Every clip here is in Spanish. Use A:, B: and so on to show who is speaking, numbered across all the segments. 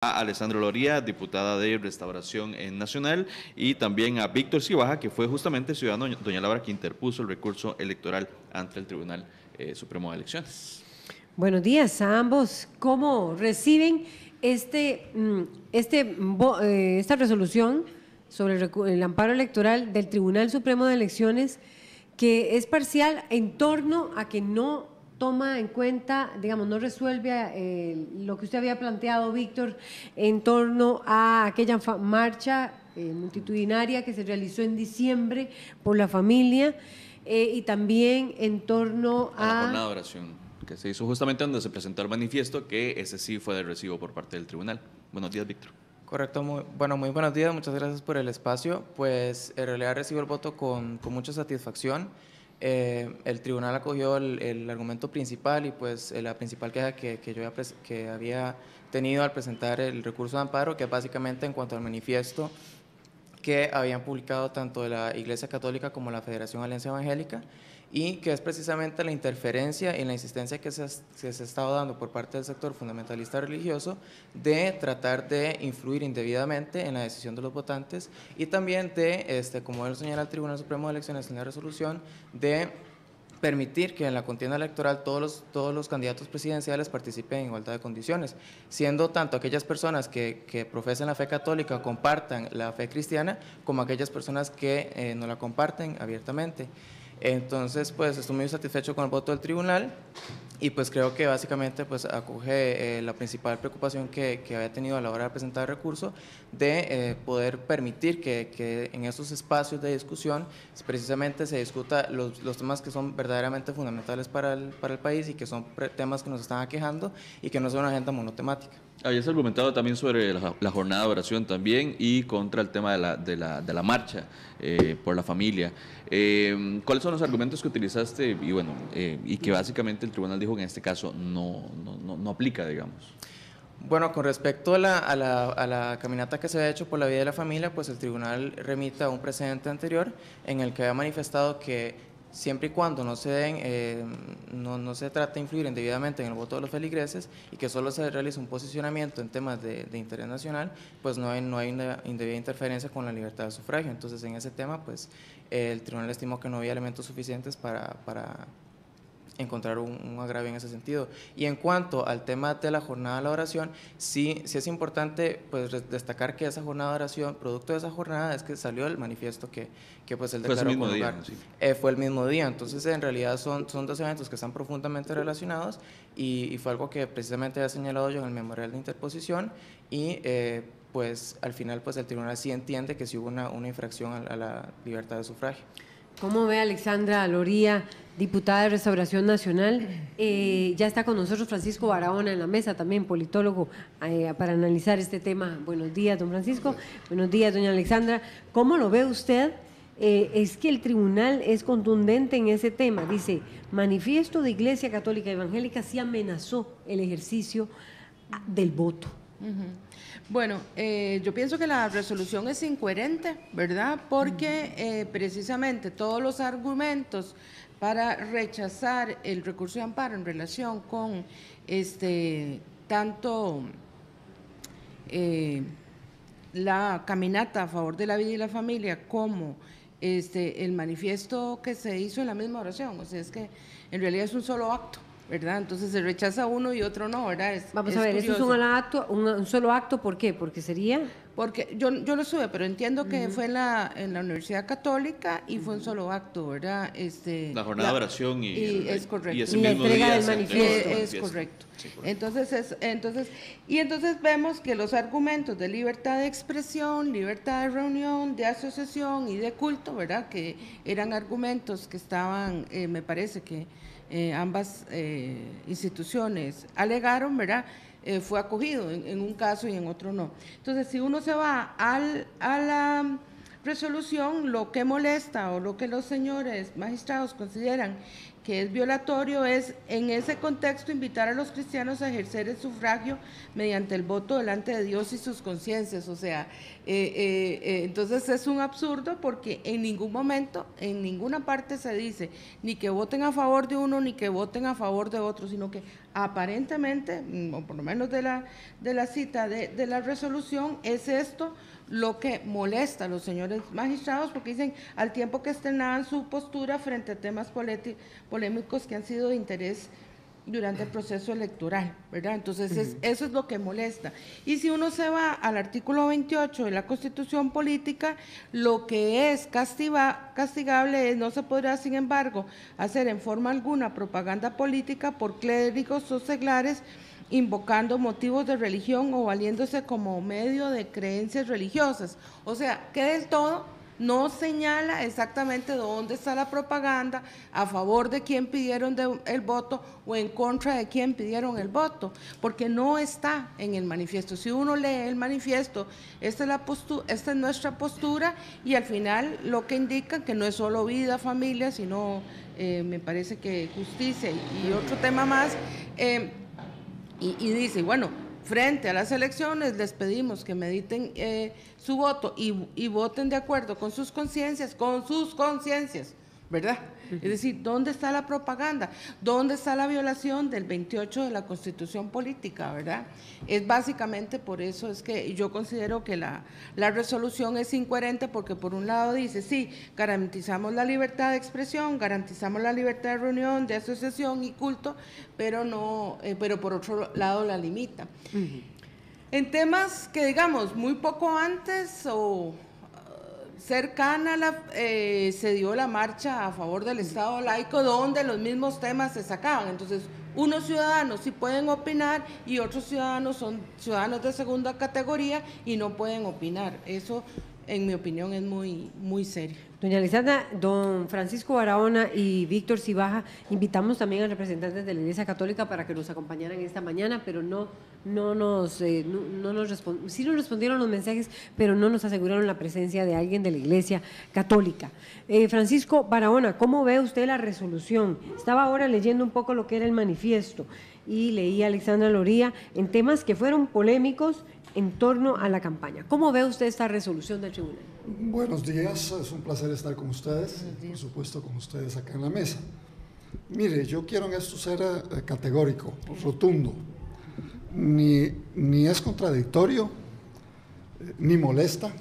A: a Alessandra Loría, diputada de Restauración Nacional, y también a Víctor Cibaja, que fue justamente el ciudadano Doña Laura que interpuso el recurso electoral ante el Tribunal Supremo de Elecciones.
B: Buenos días a ambos. ¿Cómo reciben esta resolución sobre el amparo electoral del Tribunal Supremo de Elecciones, que es parcial en torno a que no toma en cuenta, digamos, no resuelve lo que usted había planteado, Víctor, en torno a aquella marcha multitudinaria que se realizó en diciembre por la familia, y también en torno
A: a la jornada de oración que se hizo justamente donde se presentó el manifiesto, que ese sí fue de recibo por parte del tribunal? Buenos días, Víctor.
C: Correcto, muy buenos días, muchas gracias por el espacio. Pues en realidad recibo el voto con mucha satisfacción. El tribunal acogió el argumento principal y pues la principal queja que había tenido al presentar el recurso de amparo, que es básicamente en cuanto al manifiesto que habían publicado tanto la Iglesia Católica como la Federación Alianza Evangélica, y que es precisamente la interferencia y la insistencia que se ha estado dando por parte del sector fundamentalista religioso de tratar de influir indebidamente en la decisión de los votantes, y también de, como él señala el Tribunal Supremo de Elecciones en la resolución, de permitir que en la contienda electoral todos los candidatos presidenciales participen en igualdad de condiciones, siendo tanto aquellas personas que profesan la fe católica o compartan la fe cristiana, como aquellas personas que no la comparten abiertamente. Entonces, pues estoy muy satisfecho con el voto del tribunal, y pues creo que básicamente pues acoge la principal preocupación que había tenido a la hora de presentar el recurso, de poder permitir que en estos espacios de discusión precisamente se discuta los temas que son verdaderamente fundamentales para el país, y que son temas que nos están aquejando, y que no son una agenda monotemática.
A: Habías argumentado también sobre la jornada de oración también, y contra el tema de la marcha por la familia. ¿Cuáles son los argumentos que utilizaste y que básicamente el tribunal dijo que en este caso no aplica, digamos?
C: Bueno, con respecto a la caminata que se ha hecho por la vida de la familia, pues el tribunal remite a un precedente anterior en el que había manifestado que siempre y cuando no se trate de influir indebidamente en el voto de los feligreses, y que solo se realice un posicionamiento en temas de interés nacional, pues no hay una indebida interferencia con la libertad de sufragio. Entonces, en ese tema, pues el tribunal estimó que no había elementos suficientes para encontrar un agravio en ese sentido. Y en cuanto al tema de la jornada de la oración, sí es importante pues destacar que esa jornada de oración, producto de esa jornada, es que salió el manifiesto que pues él declaró con lugar. Sí. Fue el mismo día. Entonces, en realidad son dos eventos que están profundamente relacionados, y fue algo que precisamente había señalado yo en el memorial de interposición, y pues al final pues el tribunal sí entiende que sí hubo una infracción a la libertad de sufragio.
B: ¿Cómo ve Alessandra Loría, diputada de Restauración Nacional? Ya está con nosotros Francisco Barahona en la mesa, también politólogo, para analizar este tema. Buenos días, don Francisco. Buenos días, doña Alessandra. ¿Cómo lo ve usted? Es que el tribunal es contundente en ese tema. Dice, manifiesto de Iglesia Católica Evangélica sí amenazó el ejercicio del voto.
D: Bueno, yo pienso que la resolución es incoherente, ¿verdad? Porque precisamente todos los argumentos para rechazar el recurso de amparo en relación con tanto la caminata a favor de la vida y la familia como el manifiesto que se hizo en la misma oración, o sea, es que en realidad es un solo acto, ¿verdad? Entonces se rechaza uno y otro no, ¿verdad?
B: Vamos a ver, ¿eso es un solo acto? ¿Por qué? ¿Porque sería?
D: Porque yo lo sube, pero entiendo que fue en la Universidad Católica y fue un solo acto, ¿verdad?
A: La jornada de oración
D: es correcto.
A: Y ese mismo día
B: del manifiesto.
D: Es correcto. Sí, correcto. Entonces vemos que los argumentos de libertad de expresión, libertad de reunión, de asociación y de culto, ¿verdad? Que eran argumentos que estaban, me parece que ambas instituciones alegaron, ¿verdad? Fue acogido en un caso y en otro no. Entonces, si uno se va a la resolución, lo que molesta o lo que los señores magistrados consideran que es violatorio, es en ese contexto invitar a los cristianos a ejercer el sufragio mediante el voto delante de Dios y sus conciencias. O sea, entonces es un absurdo porque en ningún momento, en ninguna parte se dice ni que voten a favor de uno ni que voten a favor de otro, sino que aparentemente, o por lo menos de la cita de la resolución, es esto lo que molesta a los señores magistrados, porque dicen al tiempo que externaban su postura frente a temas polémicos que han sido de interés durante el proceso electoral, ¿verdad? Entonces eso es lo que molesta. Y si uno se va al artículo 28 de la Constitución Política, lo que es castigable es: no se podrá, sin embargo, hacer en forma alguna propaganda política por clérigos o seglares invocando motivos de religión o valiéndose como medio de creencias religiosas. O sea, que del todo no señala exactamente dónde está la propaganda, a favor de quién pidieron el voto o en contra de quién pidieron el voto, porque no está en el manifiesto. Si uno lee el manifiesto, esta es nuestra postura, y al final lo que indica que no es solo vida, familia, sino me parece que justicia y otro tema más. Y dice, bueno, frente a las elecciones les pedimos que mediten su voto y voten de acuerdo con sus conciencias, ¿verdad? Es decir, ¿dónde está la propaganda? ¿Dónde está la violación del 28 de la Constitución Política, verdad? Es básicamente por eso es que yo considero que la resolución es incoherente, porque por un lado dice, sí, garantizamos la libertad de expresión, garantizamos la libertad de reunión, de asociación y culto, pero por otro lado la limita. En temas que, digamos, muy poco antes o cercana se dio la marcha a favor del Estado laico, donde los mismos temas se sacaban. Entonces, unos ciudadanos sí pueden opinar y otros ciudadanos son ciudadanos de segunda categoría y no pueden opinar. Eso, en mi opinión, es muy, muy serio.
B: Doña Alessandra, don Francisco Barahona y Víctor Cibaja, invitamos también a representantes de la Iglesia Católica para que nos acompañaran esta mañana, pero sí nos respondieron los mensajes, pero no nos aseguraron la presencia de alguien de la Iglesia Católica. Francisco Barahona, ¿cómo ve usted la resolución? Estaba ahora leyendo un poco lo que era el manifiesto y leí a Alexandra Loría en temas que fueron polémicos en torno a la campaña. ¿Cómo ve usted esta resolución del tribunal?
E: Buenos días, es un placer estar con ustedes, por supuesto con ustedes acá en la mesa. Mire, yo quiero en esto ser categórico, rotundo. Ni es contradictorio, ni molesta,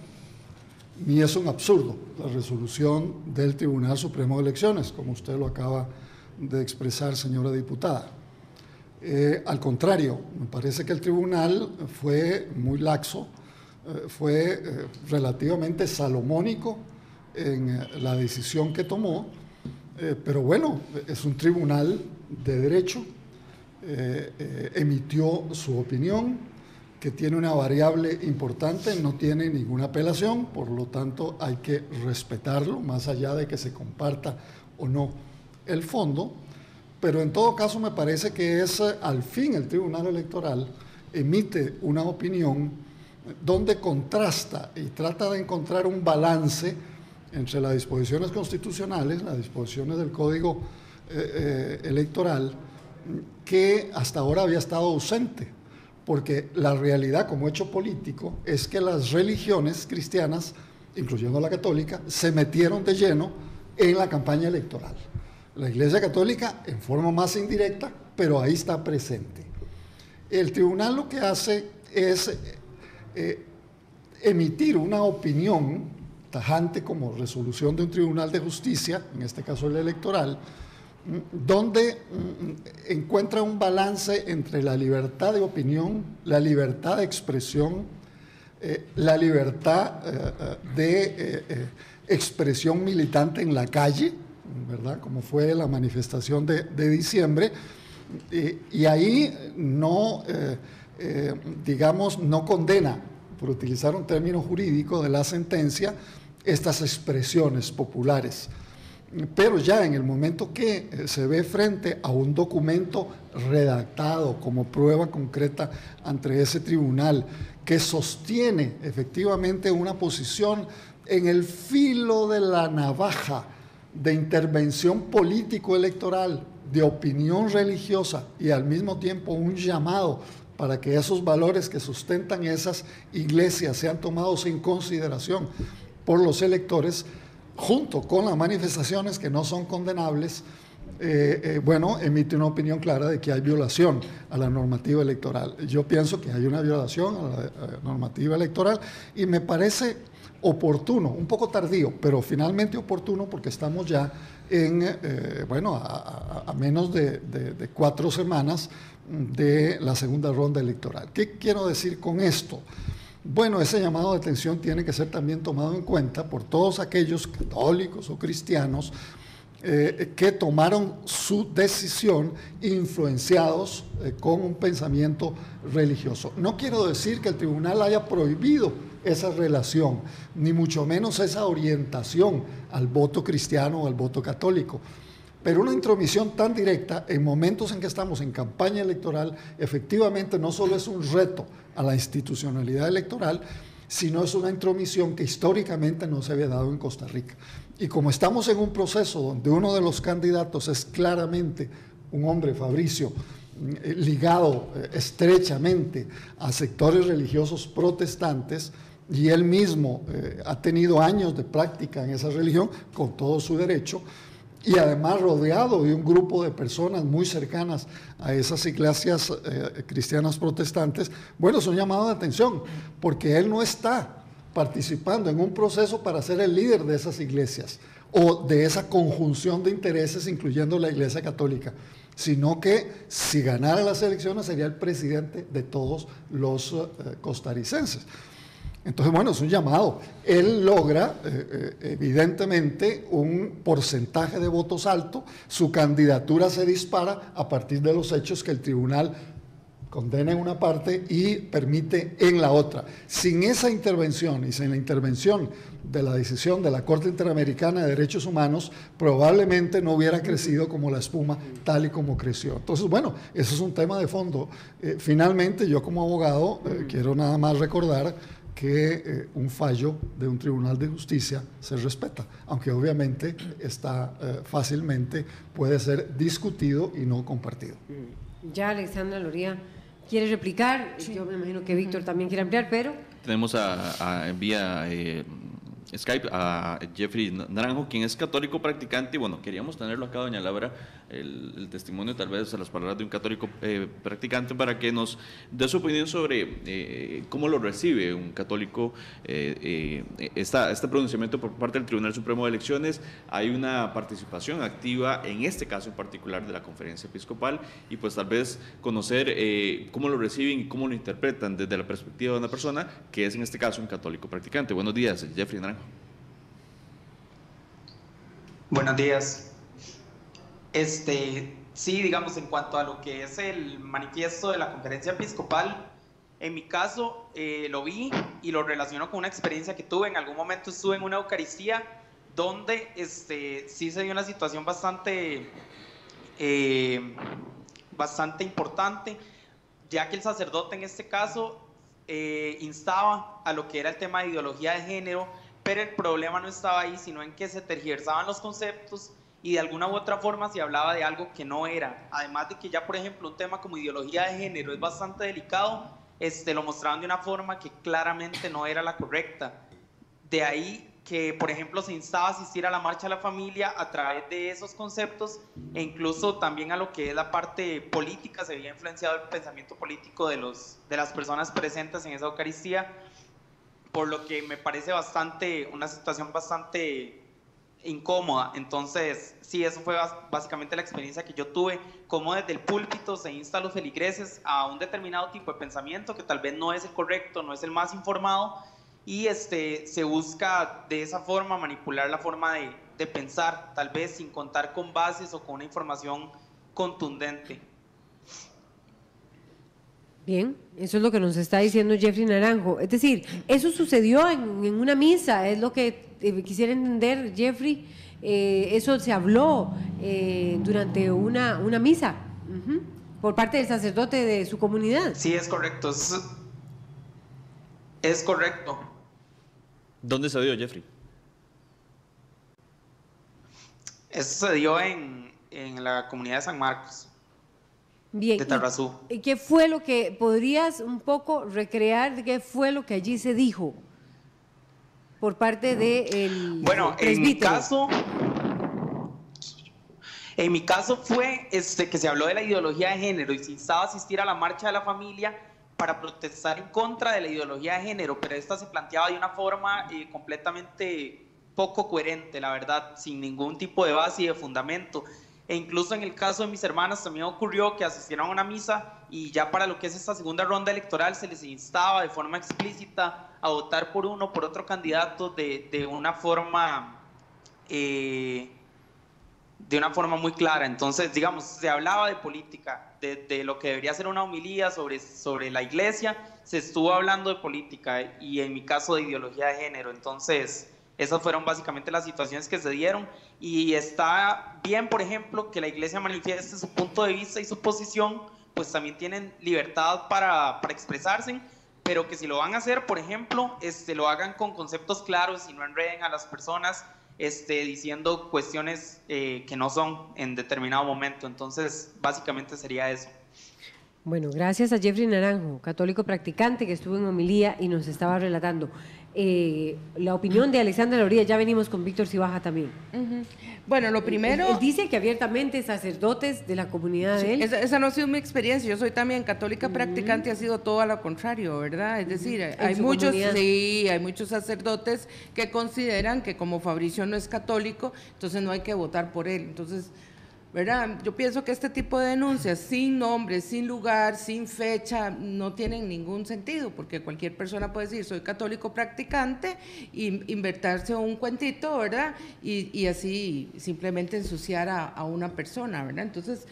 E: ni es un absurdo la resolución del Tribunal Supremo de Elecciones, como usted lo acaba de expresar, señora diputada. Al contrario, me parece que el tribunal fue muy laxo, fue relativamente salomónico en la decisión que tomó, pero bueno, es un tribunal de derecho, emitió su opinión, que tiene una variable importante, no tiene ninguna apelación, por lo tanto hay que respetarlo, más allá de que se comparta o no el fondo. Pero en todo caso me parece que es al fin el Tribunal Electoral emite una opinión donde contrasta y trata de encontrar un balance entre las disposiciones constitucionales, las disposiciones del Código Electoral, que hasta ahora había estado ausente, porque la realidad como hecho político es que las religiones cristianas, incluyendo la católica, se metieron de lleno en la campaña electoral. La Iglesia Católica en forma más indirecta, pero ahí está presente. El tribunal lo que hace es emitir una opinión tajante como resolución de un tribunal de justicia, en este caso el electoral, donde encuentra un balance entre la libertad de opinión, la libertad de expresión, la libertad de expresión militante en la calle, ¿verdad? Como fue la manifestación de diciembre, y ahí no, digamos, no condena, por utilizar un término jurídico de la sentencia, estas expresiones populares. Pero ya en el momento que se ve frente a un documento redactado como prueba concreta ante ese tribunal, que sostiene efectivamente una posición en el filo de la navaja de intervención político-electoral, de opinión religiosa y al mismo tiempo un llamado para que esos valores que sustentan esas iglesias sean tomados en consideración por los electores, junto con las manifestaciones que no son condenables, bueno, emite una opinión clara de que hay violación a la normativa electoral. Yo pienso que hay una violación a la normativa electoral y me parece oportuno, un poco tardío, pero finalmente oportuno porque estamos ya en, bueno, a menos de 4 semanas de la segunda ronda electoral. ¿Qué quiero decir con esto? Bueno, ese llamado de atención tiene que ser también tomado en cuenta por todos aquellos católicos o cristianos que tomaron su decisión influenciados con un pensamiento religioso. No quiero decir que el tribunal haya prohibido esa relación, ni mucho menos esa orientación al voto cristiano o al voto católico. Pero una intromisión tan directa en momentos en que estamos en campaña electoral, efectivamente no solo es un reto a la institucionalidad electoral, sino es una intromisión que históricamente no se había dado en Costa Rica. Y como estamos en un proceso donde uno de los candidatos es claramente un hombre, Fabricio, ligado estrechamente a sectores religiosos protestantes, y él mismo ha tenido años de práctica en esa religión, con todo su derecho, y además rodeado de un grupo de personas muy cercanas a esas iglesias cristianas protestantes, bueno, es un llamado de atención, porque él no está participando en un proceso para ser el líder de esas iglesias o de esa conjunción de intereses, incluyendo la Iglesia Católica, sino que si ganara las elecciones sería el presidente de todos los costarricenses. Entonces, bueno, es un llamado. Él logra, evidentemente, un porcentaje de votos alto, su candidatura se dispara a partir de los hechos que el tribunal condena en una parte y permite en la otra. Sin esa intervención y sin la intervención de la decisión de la Corte Interamericana de Derechos Humanos, probablemente no hubiera crecido como la espuma, tal y como creció. Entonces, bueno, eso es un tema de fondo. Finalmente, yo como abogado quiero nada más recordar que un fallo de un tribunal de justicia se respeta, aunque obviamente está fácilmente puede ser discutido y no compartido.
B: Ya Alexandra Loría quiere replicar, sí. Yo me imagino que Víctor también quiere ampliar, pero...
A: Tenemos vía Skype a Jeffrey Naranjo, quien es católico practicante, y bueno, queríamos tenerlo acá, doña Laura, el testimonio, tal vez, a las palabras de un católico practicante, para que nos dé su opinión sobre cómo lo recibe un católico este pronunciamiento por parte del Tribunal Supremo de Elecciones. Hay una participación activa, en este caso en particular, de la Conferencia Episcopal, y pues tal vez conocer cómo lo reciben y cómo lo interpretan desde la perspectiva de una persona que es, en este caso, un católico practicante. Buenos días, Jeffrey Naranjo.
F: Buenos días. Sí, digamos, en cuanto a lo que es el manifiesto de la Conferencia Episcopal, en mi caso lo vi y lo relaciono con una experiencia que tuve. En algún momento estuve en una Eucaristía donde sí se dio una situación bastante importante, ya que el sacerdote en este caso instaba a lo que era el tema de ideología de género, pero el problema no estaba ahí, sino en que se tergiversaban los conceptos y de alguna u otra forma se hablaba de algo que no era. Además de que ya, por ejemplo, un tema como ideología de género es bastante delicado, lo mostraban de una forma que claramente no era la correcta. De ahí que, por ejemplo, se instaba a asistir a la Marcha de la Familia a través de esos conceptos, e incluso también a lo que es la parte política. Se había influenciado el pensamiento político de las personas presentes en esa Eucaristía, por lo que me parece una situación bastante incómoda. Entonces, sí, eso fue básicamente la experiencia que yo tuve, como desde el púlpito se insta a los feligreses a un determinado tipo de pensamiento que tal vez no es el correcto, no es el más informado, y se busca de esa forma manipular la forma de pensar, tal vez sin contar con bases o con una información contundente.
B: Bien, eso es lo que nos está diciendo Jeffrey Naranjo. Es decir, eso sucedió en una misa, es lo que quisiera entender, Jeffrey. Eso se habló durante una misa por parte del sacerdote de su comunidad.
F: Sí, es correcto. Es correcto.
A: ¿Dónde se dio, Jeffrey?
F: Eso se dio en la comunidad de San Marcos,
B: Bien,
F: de Tarrazú.
B: ¿y qué fue lo que podrías un poco recrear? ¿Qué fue lo que allí se dijo por parte del
F: Bueno,
B: presbítero?
F: En mi caso fue que se habló de la ideología de género y se instaba a asistir a la marcha de la familia para protestar en contra de la ideología de género, pero esta se planteaba de una forma completamente poco coherente, la verdad, sin ningún tipo de base y de fundamento. E incluso en el caso de mis hermanas también ocurrió que asistieron a una misa y ya para lo que es esta segunda ronda electoral se les instaba de forma explícita a votar por uno o por otro candidato de una forma muy clara. Entonces, digamos, se hablaba de política, de lo que debería ser una homilía sobre la iglesia, se estuvo hablando de política y en mi caso de ideología de género. Entonces, esas fueron básicamente las situaciones que se dieron y está bien, por ejemplo, que la iglesia manifieste su punto de vista y su posición, pues también tienen libertad para expresarse, pero que si lo van a hacer, por ejemplo, lo hagan con conceptos claros y no enreden a las personas diciendo cuestiones que no son en determinado momento. Entonces, básicamente sería eso.
B: Bueno, gracias a Jeffrey Naranjo, católico practicante que estuvo en homilía y nos estaba relatando. La opinión de Alexandra Loría, ya venimos con Víctor Cibaja también.
D: Bueno, lo primero...
B: Él dice que abiertamente sacerdotes de la comunidad de él...
D: Esa no ha sido mi experiencia, yo soy también católica practicante y ha sido todo a lo contrario, ¿verdad? Es decir, hay muchos sacerdotes que consideran que como Fabricio no es católico, entonces no hay que votar por él. Entonces, ¿verdad? Yo pienso que este tipo de denuncias sin nombre, sin lugar, sin fecha, no tienen ningún sentido, porque cualquier persona puede decir soy católico practicante y inventarse un cuentito, ¿verdad? Y así simplemente ensuciar a una persona, ¿verdad? Entonces,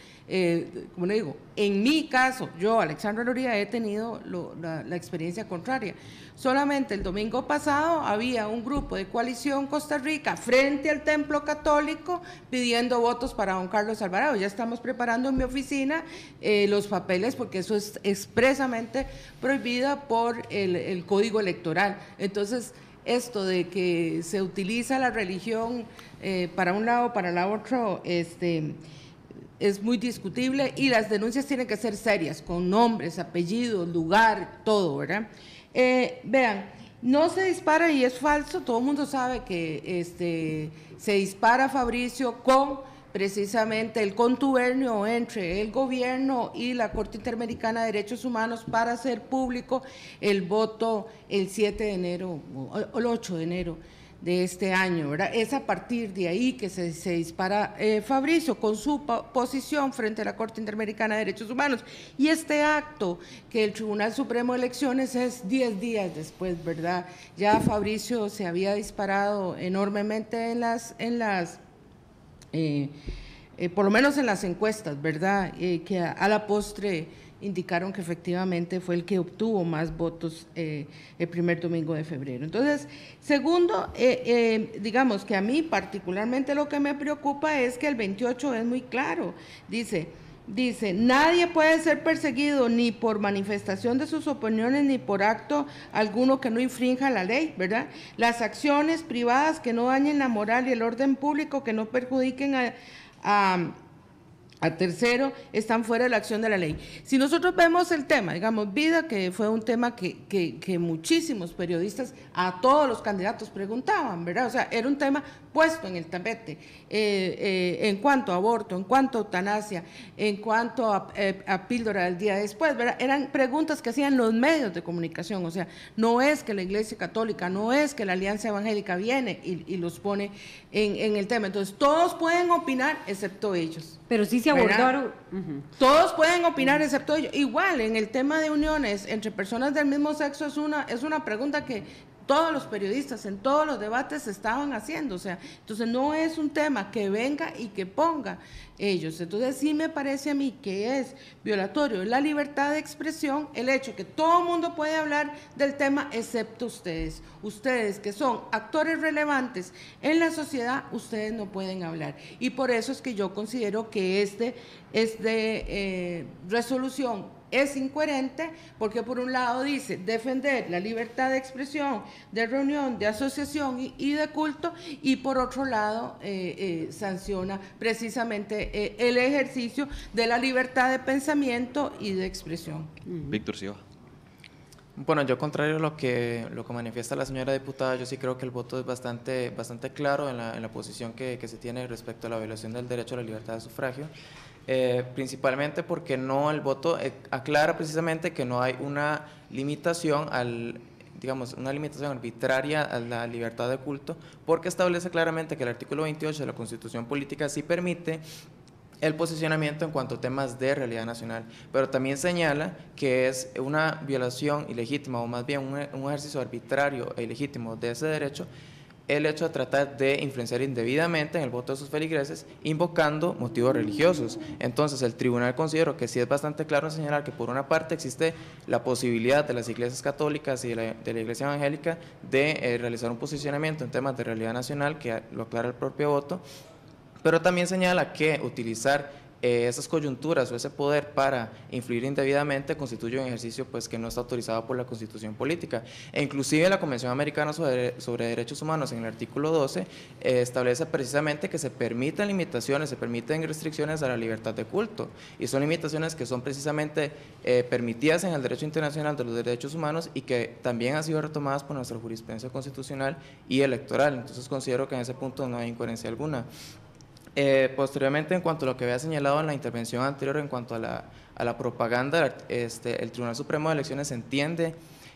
D: como le digo, en mi caso, yo, Alexandra Loría, he tenido la experiencia contraria. Solamente el domingo pasado había un grupo de Coalición Costa Rica frente al Templo Católico pidiendo votos para don Carlos Alvarado. Ya estamos preparando en mi oficina los papeles porque eso es expresamente prohibido por el Código Electoral. Entonces, esto de que se utiliza la religión para un lado, para el otro, es muy discutible y las denuncias tienen que ser serias, con nombres, apellidos, lugar, todo, ¿verdad? Vean, no se dispara y es falso, todo el mundo sabe que se dispara Fabricio con precisamente el contubernio entre el gobierno y la Corte Interamericana de Derechos Humanos para hacer público el voto el 7 de enero o el 8 de enero de este año, ¿verdad? Es a partir de ahí que se dispara Fabricio con su posición frente a la Corte Interamericana de Derechos Humanos. Y este acto que el Tribunal Supremo de Elecciones es 10 días después, ¿verdad? Ya Fabricio se había disparado enormemente por lo menos en las encuestas, ¿verdad? Que a la postre indicaron que efectivamente fue el que obtuvo más votos el primer domingo de febrero. Entonces, segundo, digamos que a mí particularmente lo que me preocupa es que el 28 es muy claro, dice, nadie puede ser perseguido ni por manifestación de sus opiniones ni por acto alguno que no infrinja la ley, ¿verdad? Las acciones privadas que no dañen la moral y el orden público, que no perjudiquen a tercero, están fuera de la acción de la ley. Si nosotros vemos el tema, digamos, vida, que fue un tema que muchísimos periodistas a todos los candidatos preguntaban, ¿verdad? O sea, era un tema puesto en el tapete, en cuanto a aborto, en cuanto a eutanasia, en cuanto a píldora del día después, ¿verdad? Eran preguntas que hacían los medios de comunicación, o sea, no es que la Iglesia Católica, no es que la Alianza Evangélica viene y los pone en el tema. Entonces, todos pueden opinar excepto ellos.
B: Pero sí se abordaron.
D: Todos pueden opinar excepto ellos. Igual, en el tema de uniones entre personas del mismo sexo es una pregunta que todos los periodistas en todos los debates estaban haciendo, o sea, entonces no es un tema que venga y que ponga ellos. Entonces sí me parece a mí que es violatorio de la libertad de expresión el hecho que todo el mundo puede hablar del tema excepto ustedes. Ustedes que son actores relevantes en la sociedad, ustedes no pueden hablar. Y por eso es que yo considero que es de resolución es incoherente porque por un lado dice defender la libertad de expresión, de reunión, de asociación y de culto, y por otro lado sanciona precisamente el ejercicio de la libertad de pensamiento y de expresión.
A: Víctor Silva.
C: Bueno, yo contrario a lo que manifiesta la señora diputada, yo sí creo que el voto es bastante claro en la posición que se tiene respecto a la violación del derecho a la libertad de sufragio, principalmente porque el voto aclara precisamente que no hay una limitación una limitación arbitraria a la libertad de culto, porque establece claramente que el artículo 28 de la Constitución Política sí permite el posicionamiento en cuanto a temas de realidad nacional, pero también señala que es una violación ilegítima, o más bien un ejercicio arbitrario e ilegítimo de ese derecho, el hecho de tratar de influenciar indebidamente en el voto de sus feligreses, invocando motivos religiosos. Entonces, el tribunal consideró que sí es bastante claro en señalar que por una parte existe la posibilidad de las iglesias católicas y de la iglesia evangélica de realizar un posicionamiento en temas de realidad nacional, que lo aclara el propio voto, pero también señala que utilizar esas coyunturas o ese poder para influir indebidamente constituye un ejercicio pues, que no está autorizado por la Constitución Política. E inclusive la Convención Americana sobre Derechos Humanos en el artículo 12 establece precisamente que se permiten limitaciones, se permiten restricciones a la libertad de culto, y son limitaciones que son precisamente permitidas en el derecho internacional de los derechos humanos y que también han sido retomadas por nuestra jurisprudencia constitucional y electoral. Entonces considero que en ese punto no hay incoherencia alguna. Posteriormente, en cuanto a lo que había señalado en la intervención anterior en cuanto a la propaganda, el Tribunal Supremo de Elecciones entiende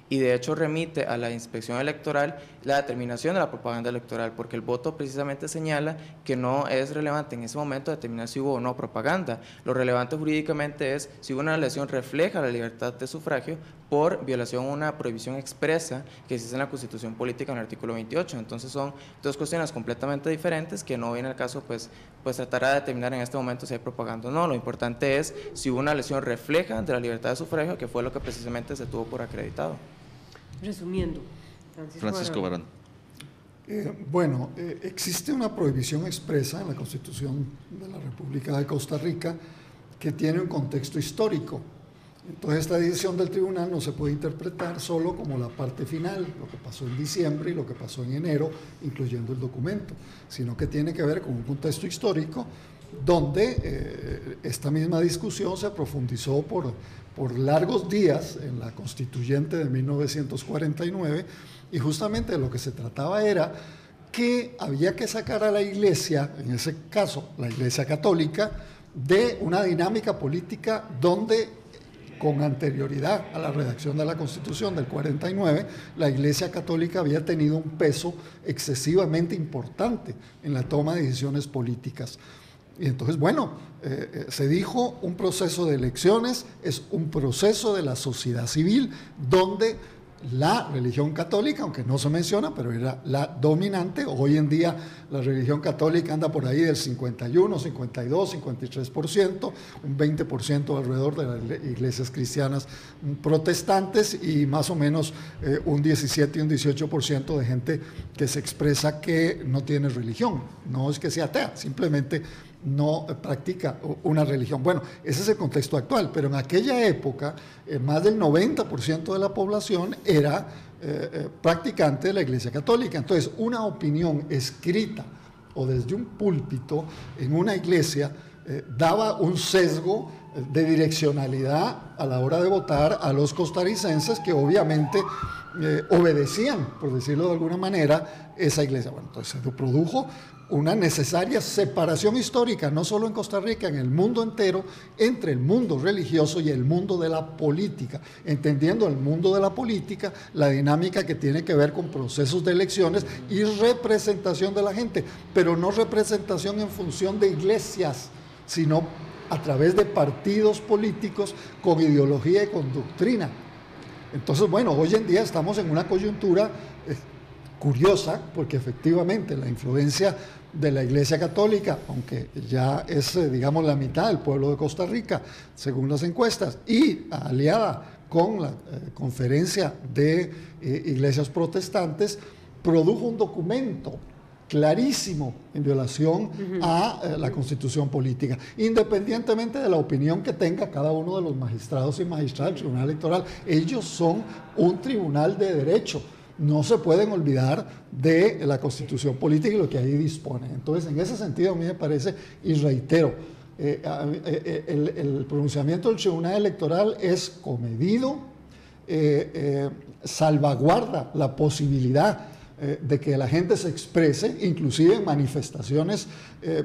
C: y de hecho remite a la inspección electoral la determinación de la propaganda electoral, porque el voto precisamente señala que no es relevante en ese momento determinar si hubo o no propaganda. Lo relevante jurídicamente es si una lesión refleja la libertad de sufragio por violación a una prohibición expresa que existe en la Constitución Política en el artículo 28. Entonces son dos cuestiones completamente diferentes que no viene al caso pues tratar de determinar en este momento si hay propaganda o no. Lo importante es si hubo una lesión refleja de la libertad de sufragio, que fue lo que precisamente se tuvo por acreditado.
B: Resumiendo,
A: Francisco Barón.
E: Existe una prohibición expresa en la Constitución de la República de Costa Rica que tiene un contexto histórico. Entonces, esta decisión del tribunal no se puede interpretar solo como la parte final, lo que pasó en diciembre y lo que pasó en enero, incluyendo el documento, sino que tiene que ver con un contexto histórico donde esta misma discusión se profundizó por largos días en la Constituyente de 1949, y justamente de lo que se trataba era que había que sacar a la Iglesia, en ese caso la Iglesia Católica, de una dinámica política donde, con anterioridad a la redacción de la Constitución del 49, la Iglesia Católica había tenido un peso excesivamente importante en la toma de decisiones políticas. Y entonces, se dijo, un proceso de elecciones es un proceso de la sociedad civil donde la religión católica, aunque no se menciona, pero era la dominante. Hoy en día la religión católica anda por ahí del 51, 52, 53%, un 20% alrededor de las iglesias cristianas protestantes y más o menos un 17 y un 18% de gente que se expresa que no tiene religión. No es que sea atea, simplemente no practica una religión. Bueno, ese es el contexto actual, pero en aquella época más del 90% de la población era practicante de la Iglesia Católica. Entonces, una opinión escrita o desde un púlpito en una iglesia daba un sesgo de direccionalidad a la hora de votar a los costarricenses que obviamente obedecían, por decirlo de alguna manera, esa iglesia. Bueno, entonces se produjo una necesaria separación histórica, no solo en Costa Rica, en el mundo entero, entre el mundo religioso y el mundo de la política, entendiendo el mundo de la política, la dinámica que tiene que ver con procesos de elecciones y representación de la gente, pero no representación en función de iglesias, sino a través de partidos políticos con ideología y con doctrina. Entonces, hoy en día estamos en una coyuntura curiosa, porque efectivamente la influencia de la Iglesia Católica, aunque ya es, digamos, la mitad del pueblo de Costa Rica, según las encuestas, y aliada con la Conferencia de Iglesias Protestantes, produjo un documento clarísimo en violación a la Constitución política, independientemente de la opinión que tenga cada uno de los magistrados y magistradas del Tribunal Electoral. Ellos son un tribunal de derecho, no se pueden olvidar de la Constitución política y lo que ahí dispone. Entonces, en ese sentido, a mí me parece, y reitero, el pronunciamiento del Tribunal Electoral es comedido, salvaguarda la posibilidad de que la gente se exprese, inclusive en manifestaciones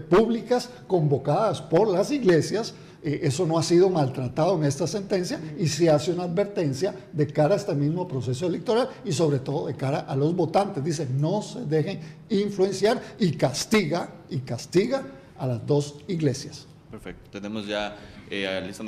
E: públicas convocadas por las iglesias. Eso no ha sido maltratado en esta sentencia y se hace una advertencia de cara a este mismo proceso electoral y sobre todo de cara a los votantes. Dice, no se dejen influenciar, y castiga a las dos iglesias.
A: Perfecto. Tenemos ya a Lisandro